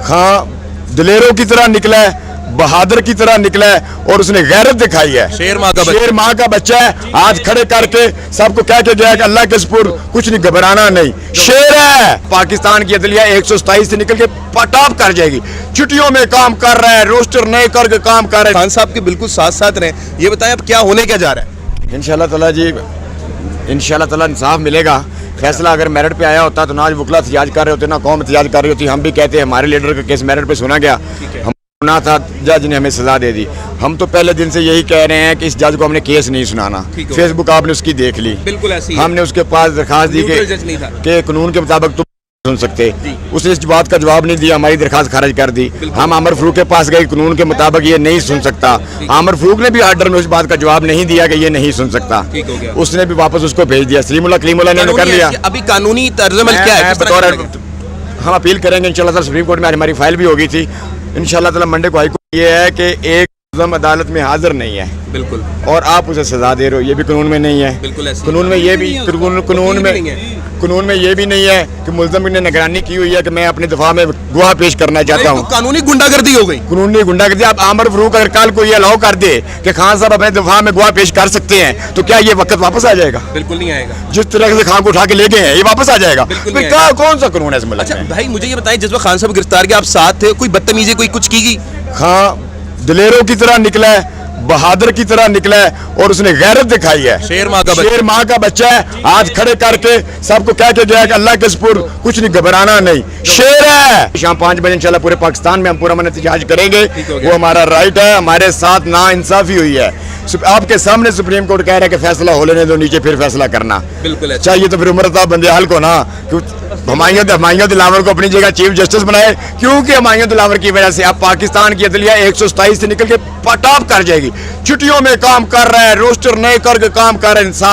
खां दिलेरों की तरह निकला है, बहादुर की तरह निकला है और उसने गैरत दिखाई है। शेर माँ का बच्चा है। आज खड़े करके सबको कह के गया कि अल्लाह के सपुर्द, कुछ नहीं, घबराना नहीं, शेर है। पाकिस्तान की अदलिया 127 से निकल के टॉप कर जाएगी। छुट्टियों में काम कर रहा है, रोस्टर नए करके काम कर रहा है। खान साहब के बिल्कुल साथ साथ रहे। ये बताएं अब क्या होने क्या जा रहा है? इंशाल्लाह ताला जी, इंशाल्लाह ताला इंसाफ मिलेगा। फैसला अगर मेरिट पे आया होता तो ना आज वकला एहतजाज कर रहे होते, ना कौम एहतजाज कर रही होती। हम भी कहते हैं हमारे लीडर का केस मेरिट पे सुना गया, हम सुना था, जज ने हमें सजा दे दी। हम तो पहले दिन से यही कह रहे हैं कि इस जज को हमने केस नहीं सुनाना। फेसबुक आपने उसकी देख ली, बिल्कुल ऐसी हमने उसके पास दरखास्त दी कि कानून के मुताबिक तुम सुन सकते। उसने इस बात का जवाब नहीं दिया, हमारी दरखास्त खारिज कर दी। हम आमिर फारूक के पास गए, कानून के मुताबिक ये नहीं सुन सकता। आमिर फारूक ने भी आर्डर में उस बात का जवाब नहीं दिया कि ये नहीं सुन सकता। उसने भी वापस उसको भेज दिया। सलीमुल्लाह कलीमुल्लाह ने कर लिया। अभी कानूनी तर्जुमा क्या है? हम अपील करेंगे इंशाल्लाह ताला। सुप्रीम कोर्ट में हमारी फाइल भी हो गई थी। इंशाल्लाह ताला मंडे को हाईकोर्ट ये है कि एक अदालत में हाजिर नहीं है, बिल्कुल, और आप उसे सजा दे रहे हो, ये भी कानून में नहीं है। बिल्कुल कानून में ये भी कानून में ये भी नहीं है कि मुल्ज़िम ने निगरानी की हुई है कि मैं अपने दफा में गवाह पेश करना चाहता हूँ। कानूनी गुंडागर्दी हो गई। कानूनी गुंडागर्दी। आप आमिर फारूक अगर कल को ये अलाउ कर दे कि खान साहब अपने दफा में गवाह पेश कर सकते हैं, तो क्या ये वक्त वापस आ जाएगा? बिल्कुल नहीं आएगा। जिस तरह से खान को उठा के ले गए हैं, ये वापस आ जाएगा? कौन सा कानून है इस मुल्क में? अच्छा भाई, मुझे ये बताएं, जिस वक्त खान साहब गिरफ्तार के आप साथ थे, कोई बदतमीजी, कोई कुछ की गई? खान दिलेरों की तरह निकला है, बहादुर की तरह निकला है और उसने गैरत दिखाई है। शेर माँ का बच्चा है। आज खड़े करके सबको कह के गया कि अल्लाह के सपुर्द, कुछ नहीं, घबराना नहीं, शेर है। शाम 5 बजे इंशाल्लाह पूरे पाकिस्तान में हम पूरा एहतजाज करेंगे। वो हमारा राइट है। हमारे साथ ना इंसाफी हुई है। आपके सामने सुप्रीम कोर्ट कह रहा है कि फैसला हो लेने दो, नीचे फिर फैसला करना। बिल्कुल चाहिए तो फिर उमर बंदेहाल को ना हुमायूं दिलावर को अपनी जगह चीफ जस्टिस बनाए, क्योंकि हुमायूं दिलावर की वजह से अब पाकिस्तान की अदलिया 127 से निकल के टॉप कर जाएगी। छुट्टियों में काम कर रहा है, रोस्टर नए करके काम कर रहा है। इंसान